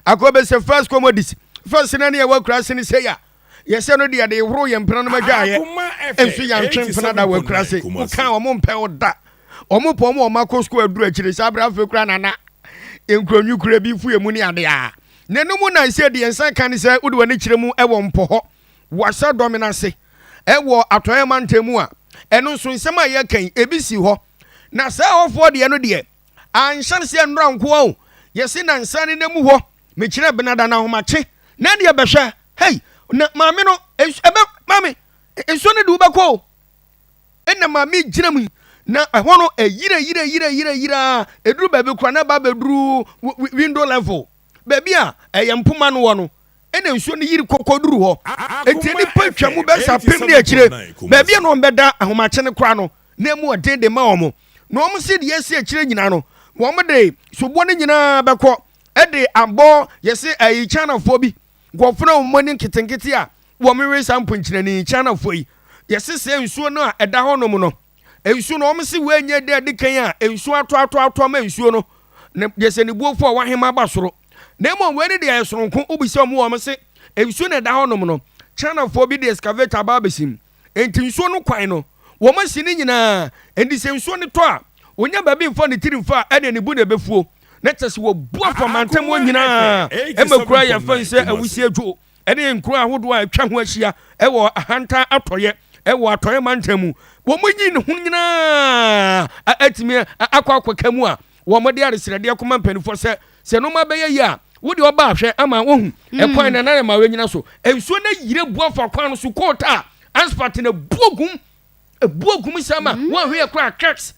akobe se first commodities first na ne wa kura se ne say ya yese no de woro ye mpena no magwaye enso ya ntwempena da wa kura se kan o mo mpe oda o mo po mo ma ko school aduru akire sabra fe kura nana enkronyu kura bi fu emu ne ade a nenu mu na se de ensan kan se wo de wani kire mu e wo mpo ho Wassa Dominase ewo atoye mantemu a eno nso nsem a ye kan ebisi ho na sa ofo de no de anshan se nra nko o yesi na nsane na mu ho me kire benada na homache na de behwe hey na mame no ebe mame enso ne de ubeko enna mame gina mu na ho no yira eduru ba be kura na ba beduru window level baby a eyempuma no wo no ene nsuo ne yiri kokoduru ho etini patwa mu be sapem ne akire baby no mbeda ahomache ne kura no na mu odin de ma omo no omo se de yesi akire nyina no wo mo de subo ne nyina beko e de abo yesi ayi chana fo bi gofuna mo ni nkitenkete a wo me we sampo nkyina ni chana fo yi yesi se nsuo no a eda ho no mu no ensuo no omo se we anya de kan a ensuo ato ma ensuo no yesi ne buofo a wahema ba soro na mo we ne de asoronko obisi omo wo se ensuo na eda ho no mu no chana fo bi de excavator ba besim enti nsuo no kwan no wo ma si ni nyina endi se nsuo ne to a onya babi mfo ne tirimfa ene ne bu ne befuo na tese wo buafo mantem nyina emakura ya fanse awusi adwo ene nkura ahodo a atwa ho ahia ewo ahanta atoye ewo atoye mantemu wo munyi ne ho nyina atimi akwakwakamu a wo mode aresrede akoma mpanifo se no ma beye ya wo de oba ahwe ama wo hu ekwan na na ma we nyina so ensuo na yire buafo kwan no so kota asphalt na buogum sama wo hwe akwa cracks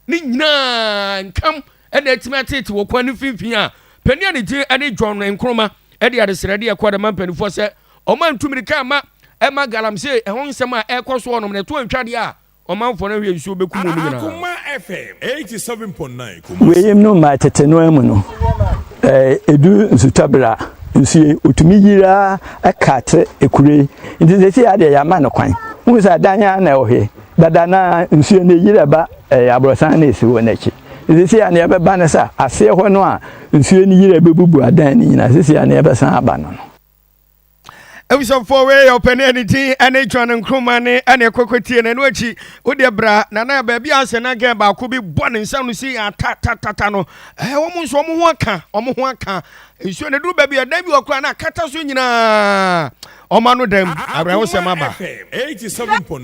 ni nyina nkam ene etimatete wo kwan finfin a pania ne je ene John Nkroma e de aresrede akwa da mampanifo se o man tumirika ma e ma galamse e ho nsem a e koso onom ne to antwade a o man fo na hwe nsuo bekum mu nyina Akoma FM 87.9 kuma we no ma tete no amu no edu nsutabra nsuye otumi yira akatre ekure ndi ze ya de ya ma no kwan mu sa danya na ohwe dada na nsuye ne yira ba abrosan na esi wo nachi sisi ya ne beba ne sa ase ho no a nsuye ne yira bebubu adan ni nyina sisi ya ne besan aba no Ewisam for way open anything ane John Nkroma ne ane kokoti ne no achi wo de bra na na ba bia ase na ga ba ko bi bone nsa no si ta no wo mu nso mo ho aka nsuo ne duru ba bia da bi okura na kata so nyina o ma no dem abra wo se ma ba 87.9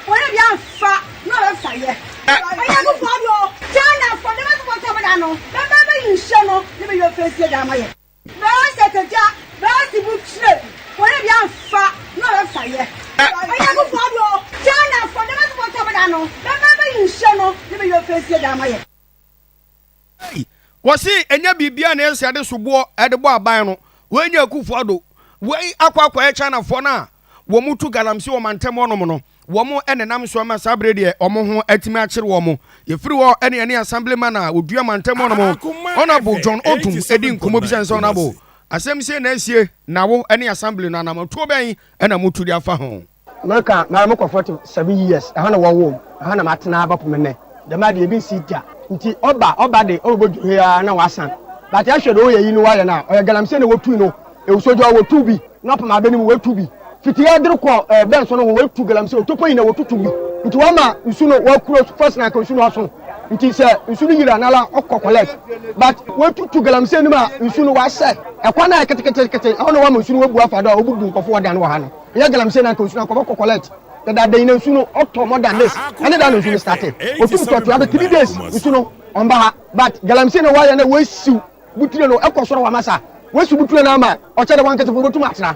Wọ́n bí a fa náà lọ fàyẹ. Ẹyẹ kò fọ́ bí o. China fọ́ ní wọ́n ti wọ́n tọ́ bọ̀ dànù. Bẹ́ẹ̀ bẹ́ẹ̀ yìí ń ṣe no níbi yóò fẹ́ sí ẹ̀dá àmọ́ yẹ. Bẹ́ẹ̀ ṣètẹ̀já bẹ́ẹ̀ sì bú tirẹ̀. Wọ́n bí a fa náà lọ fàyẹ. Ẹyẹ kò fọ́ bí o. China fọ́ ní wọ́n ti wọ́n tọ́ bọ̀ dànù. Bẹ́ẹ̀ bẹ́ẹ̀ yìí ń ṣe no níbi yóò fẹ́ sí ẹ̀dá àmọ́ yẹ. Wọ́n sì ẹ̀yẹ́ bìbíà ní ẹ̀sì adé ṣubú ẹ̀dẹ̀ bọ́ àbáyé no wọ́n ẹ̀yẹ́ kú fọ́ do wọ́n akọ ẹ̀ China fọ́ náà wọ́n mu tu galamsi wọ́n máa ń tẹ́ mọ́ ọ́nà mu no womo ene nam so ma sabre de omo ho atimi akire womo ye free wo ene assemblyman a odua mantemo no mo honorable John Otum edi nkomo bi sense honorable asem se na asie na wo ene assembly na na to ben ena mutu dia fa ho maka na mo 47 years ha na wo ha na matena ba pomene de ma de bi sita nti oba de obodu ya na wasan but ya hwe do ye yi no wa ya na o galamse na wotu no e usojo wotu bi na pama be ni mo wotu bi fitiya dirko ben so no we tu galamse otopo ina wotutu bi nti wa ma nsu no wa kuro first na kan nsu no aso nti se nsu no yira nala okko collect but we tutu galamse ni ma nsu no wa se ekwa na ketekete ono wa ma nsu no wa bu afado a obubu nkofo wadan wa ha no ya galamse na kan nsu no akko collect da ina nsu no otto more than this and da nsu no started otutu to ya be 3 days nsu no on ba ha but galamse na wa ya na we siu butire no ekko soro wa masa we su butire na ma o chede wan ketefo botu matena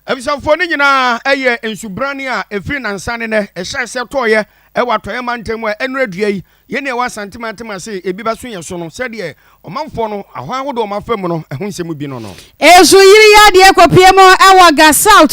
Ebisanfo ni nyina eye ensubrani a efiri nansane ne ehye toye ewatoye mantemu enradua yi ye ne wa santimatima se ebi ba so ye so no se de omanfo no ahwa hodo omafam no ehonsem bi no no ezu yiri ya de ekopie mo ewa ga south